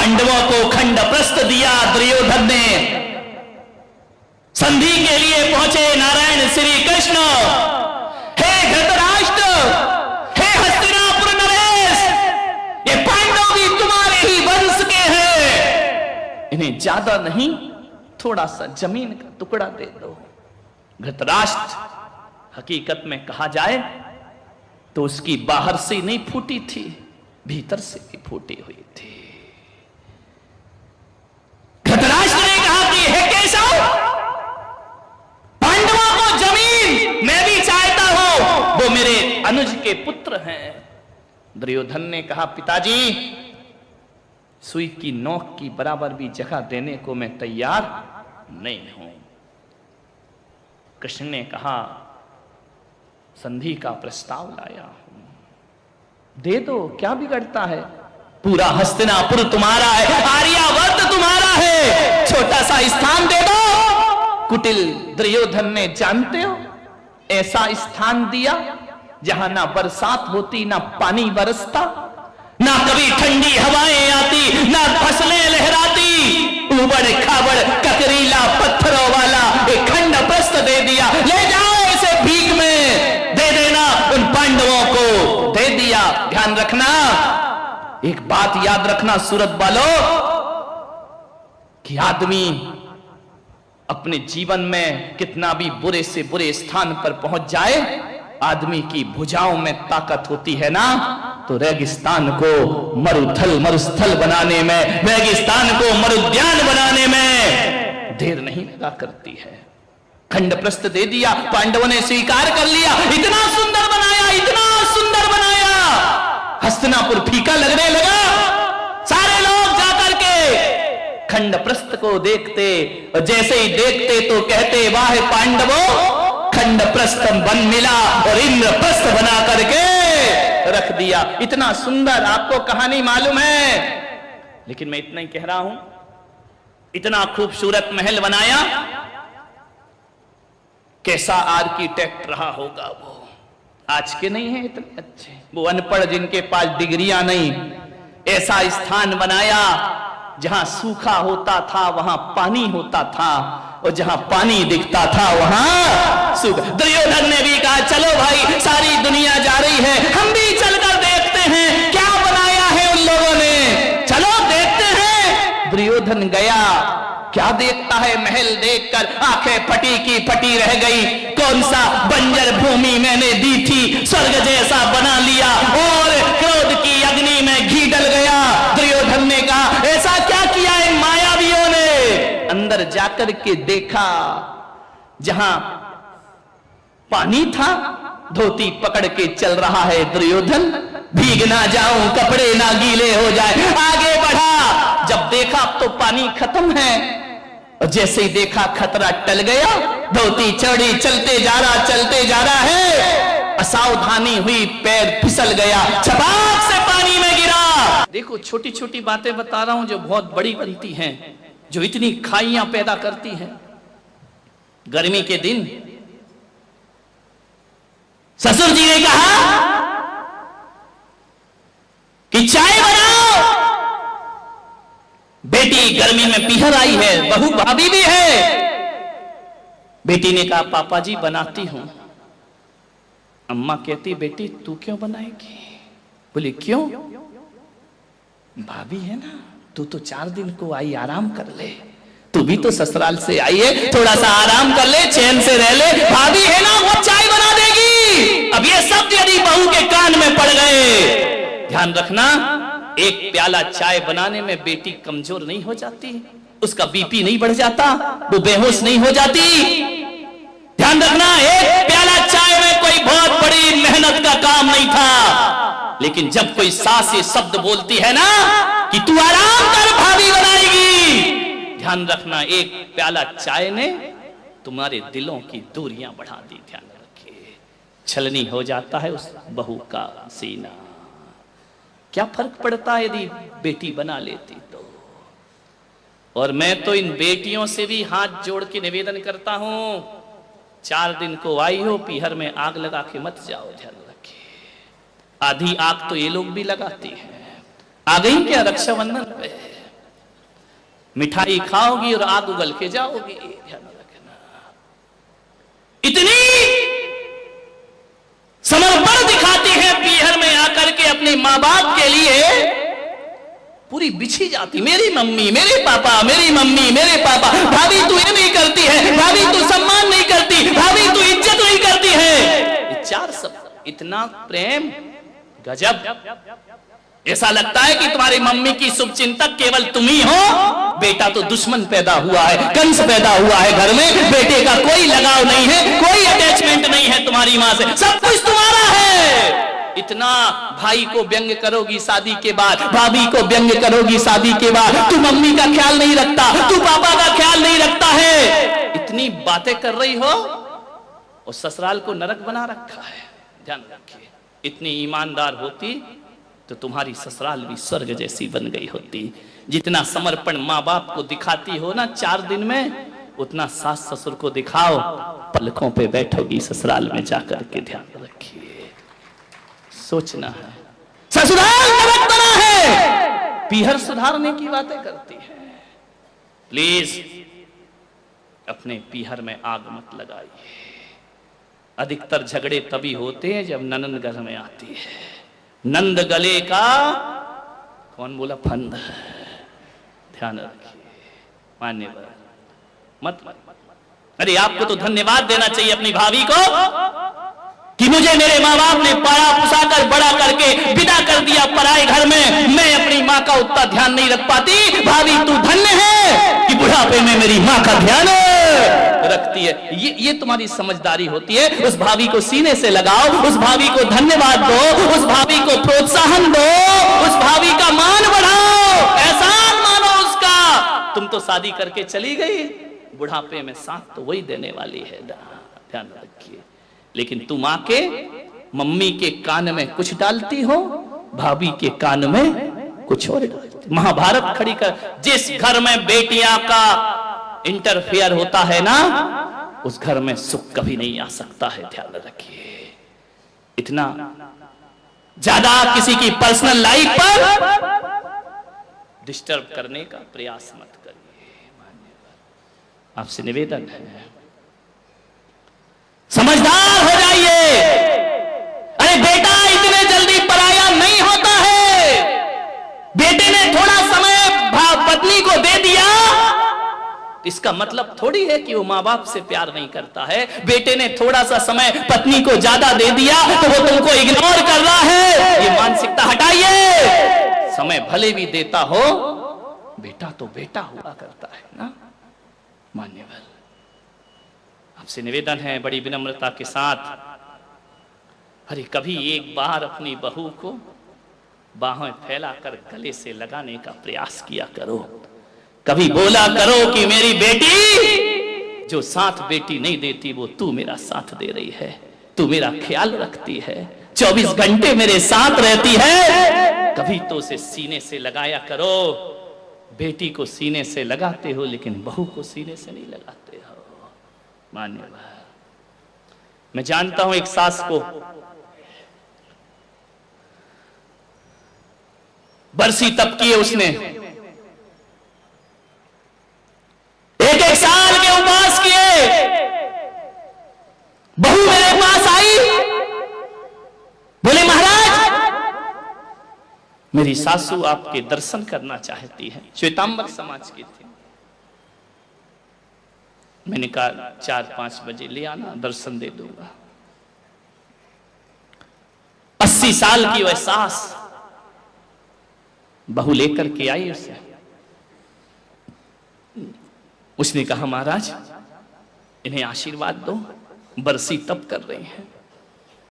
पांडवों को खंडप्रस्थ दिया दुर्योधन ने। संधि के लिए पहुंचे नारायण श्री कृष्ण। हे धृतराष्ट्र, हे हस्तिनापुर नरेश, ये पांडव भी तुम्हारे ही वंश के हैं, इन्हें ज्यादा नहीं थोड़ा सा जमीन का टुकड़ा दे दो। धृतराष्ट्र हकीकत में कहा जाए तो उसकी बाहर से नहीं फूटी थी, भीतर से भी फूटी हुई थी। धृतराष्ट्र ने कहा कि हे केशव, पांडवों को जमीन मैं भी चाहता हूं, वो मेरे अनुज के पुत्र हैं। दुर्योधन ने कहा पिताजी, सुई की नोक की बराबर भी जगह देने को मैं तैयार नहीं हूं। कृष्ण ने कहा संधि का प्रस्ताव लाया हूं, दे दो, क्या बिगड़ता है। पूरा हस्तिनापुर तुम्हारा है, आर्यावर्त तुम्हारा है, छोटा सा स्थान दे दो। कुटिल दुर्योधन ने जानते हो ऐसा स्थान दिया जहां ना बरसात होती, ना पानी बरसता, ना कभी ठंडी हवाएं आती, ना फसलें लहराती, उबड़ खाबड़ ककरीला पत्थरों वाला एक खंड प्रस्थ दे दिया। ले जाओ इसे भीख में दे देना, उन पांडवों को दे दिया। ध्यान रखना, एक बात याद रखना सूरत वालों, कि आदमी अपने जीवन में कितना भी बुरे से बुरे स्थान पर पहुंच जाए, आदमी की भुजाओं में ताकत होती है ना, तो रेगिस्तान को मरुथल मरुस्थल बनाने में, रेगिस्तान को मरुद्यान बनाने में देर नहीं लगा करती है। खंडप्रस्थ दे दिया, पांडवों ने स्वीकार कर लिया। इतना सुंदर बनाया, इतना सुंदर बनाया, हस्तिनापुर फीका लगने लगा। सारे लोग जाकर के खंडप्रस्थ को देखते, और जैसे ही देखते तो कहते वाह पांडवों, खंडप्रस्थ बन मिला और इंद्रप्रस्थ बना करके रख दिया। इतना सुंदर, आपको कहानी मालूम है, लेकिन मैं इतना ही कह रहा हूं, इतना खूबसूरत महल बनाया, कैसा आर्किटेक्ट रहा होगा वो। आज के नहीं है इतने अच्छे, वो अनपढ़ जिनके पास डिग्रियां नहीं, ऐसा स्थान बनाया जहां सूखा होता था वहां पानी होता था, और जहां पानी दिखता था वहां सूखा। दुर्योधन ने भी कहा चलो भाई, सारी दुनिया जा रही है, हम भी चलकर देखते हैं क्या बनाया है उन लोगों ने, चलो देखते हैं। दुर्योधन गया, क्या देखता है, महल देखकर आंखें फटी की फटी रह गई। कौन सा बंजर भूमि मैंने दी थी, स्वर्ग जैसा बना लिया, और क्रोध की अग्नि में घी डल गया। दुर्योधन ने कहा ऐसा क्या किया इन मायावियों ने। अंदर जाकर के देखा, जहां पानी था, धोती पकड़ के चल रहा है दुर्योधन, भीग ना जाऊं, कपड़े ना गीले हो जाए। आगे बढ़ा, जब देखा तो पानी खत्म है, और जैसे ही देखा खतरा टल गया, धोती चढ़ी, चलते जा रहा है, असावधानी हुई, पैर फिसल गया, छपाक से पानी में गिरा। देखो छोटी छोटी बातें बता रहा हूं जो बहुत बड़ी बनती हैं, जो इतनी खाइयां पैदा करती हैं। गर्मी के दिन ससुर जी ने कहा कि चाय बनाओ, बेटी गर्मी में पीहर आई है, बहू भाभी भी है। बेटी ने कहा पापा जी बनाती हूं। अम्मा कहती बेटी तू क्यों बनाएगी। बोली क्यों, भाभी है ना, तू तो 4 दिन को आई, आराम कर ले, तू भी तो ससुराल से आई है, थोड़ा सा आराम कर ले, चैन से रह ले, भाभी है ना वो चाय बना देगी। अब ये शब्द यदि बहू के कान में पड़ गए, ध्यान रखना, एक प्याला चाय बनाने में बेटी कमजोर नहीं हो जाती, उसका बीपी नहीं बढ़ जाता, वो बेहोश नहीं हो जाती। ध्यान रखना, एक प्याला चाय में कोई बहुत बड़ी मेहनत का काम नहीं था, लेकिन जब कोई सास ये शब्द बोलती है ना कि तू आराम कर, भाभी बनाएगी, ध्यान रखना एक प्याला चाय ने तुम्हारे दिलों की दूरियां बढ़ा दी। ध्यान रखिए, छलनी हो जाता है उस बहू का सीना। क्या फर्क पड़ता है यदि बेटी बना लेती तो। और मैं तो इन बेटियों से भी हाथ जोड़ के निवेदन करता हूं, 4 दिन को आई हो, पीहर में आग लगा के मत जाओ। ध्यान रखिए, आधी आग तो ये लोग भी लगाती हैं। आ गई क्या रक्षाबंधन पे, मिठाई खाओगी और आग उगल के जाओगी। ध्यान रखना, इतनी समर्पण दिखाती है पीहर में आकर के अपने माँ बाप के लिए, पूरी बिछी जाती, मेरी मम्मी मेरे पापा, मेरी मम्मी मेरे पापा। भाभी तू ये नहीं करती है, भाभी तू सम्मान नहीं करती, भाभी तू इज्जत नहीं करती है। ये चार शब्द, इतना प्रेम, गजब। ऐसा लगता है कि तुम्हारी मम्मी की शुभचिंतक केवल तुम ही हो। बेटा तो दुश्मन पैदा हुआ है, कंस पैदा हुआ है घर में। बेटे का कोई लगाव नहीं है, कोई अटैचमेंट नहीं है तुम्हारी मां से, सब कुछ तुम्हारा है। इतना भाई को व्यंग करोगी शादी के बाद, भाभी को व्यंग करोगी शादी के बाद, तू मम्मी का ख्याल नहीं रखता, तू पापा का ख्याल नहीं रखता है। इतनी बातें कर रही हो और ससुराल को नरक बना रखा है। ध्यान रखिए, इतनी ईमानदार होती तो तुम्हारी ससुराल भी स्वर्ग जैसी बन गई होती। जितना समर्पण माँ बाप को दिखाती हो ना 4 दिन में, उतना सास ससुर को दिखाओ, पलकों पे बैठोगी ससुराल में जाकर के। ध्यान रखिए, सोचना है, ससुराल नरक बना है। पीहर सुधारने की बातें करती है। प्लीज अपने पीहर में आग मत लगाइए। अधिकतर झगड़े तभी होते हैं जब ननंद घर में आती है। नंद गले का कौन बोला फंद। ध्यान रखिए, मान्यवर मत। अरे आपको तो धन्यवाद देना चाहिए अपनी भाभी को कि मुझे मेरे माँ बाप ने पाला पुसा कर बड़ा करके विदा कर दिया पराए घर में। मैं अपनी माँ का उतना ध्यान नहीं रख पाती। भाभी तू धन्य है कि बुढ़ापे में मेरी माँ का ध्यान रखती है। ये तुम्हारी समझदारी होती है। उस भाभी को सीने से लगाओ, उस भाभी को धन्यवाद दो, उस भाभी को प्रोत्साहन दो, उस भाभी का मान बढ़ाओ, एहसान मानो उसका। तुम तो शादी करके चली गई, बुढ़ापे में साथ तो वही देने वाली है। ध्यान रखिए। लेकिन तुम आके मम्मी के कान में कुछ डालती हो, भाभी के कान में कुछ और डालती। महाभारत खड़ी कर, जिस घर में बेटियां का इंटरफेयर होता है ना, उस घर में सुख कभी नहीं आ सकता है। ध्यान रखिए, इतना ज्यादा किसी की पर्सनल लाइफ पर डिस्टर्ब करने का प्रयास मत करिए। आपसे निवेदन है, समझदार हो जाइए। अरे बेटा इतने जल्दी पराया नहीं होता है। बेटे ने थोड़ा समय पत्नी को दे दिया, इसका मतलब थोड़ी है कि वो माँ बाप से प्यार नहीं करता है। बेटे ने थोड़ा सा समय पत्नी को ज्यादा दे दिया तो वो तुमको इग्नोर कर रहा है। ये मानसिकता हटाइए। समय भले भी देता हो, बेटा तो बेटा हुआ करता है ना। मान्यवर, आपसे निवेदन है बड़ी विनम्रता के साथ, अरे कभी एक बार अपनी बहू को बाहें फैलाकर गले से लगाने का प्रयास किया करो। कभी बोला करो कि मेरी बेटी, जो साथ बेटी नहीं देती वो तू मेरा साथ दे रही है, तू मेरा ख्याल रखती है, 24 घंटे मेरे साथ रहती है। कभी तो उसे सीने से लगाया करो। बेटी को सीने से लगाते हो लेकिन बहू को सीने से नहीं लगाते हो। मान्यवर, मैं जानता हूं एक सास को बरसी तप किए उसने, एक साल के उपवास किए। बहू मेरे पास आई, बोले महाराज मेरी सासू आपके दर्शन करना चाहती है। श्वेतांबर समाज की थी। मैंने कहा 4-5 बजे ले आना, दर्शन दे दूंगा। 80 साल की वह सास बहू लेकर के आई उसे। उसने कहा महाराज इन्हें आशीर्वाद दो, बरसी तप कर रही हैं।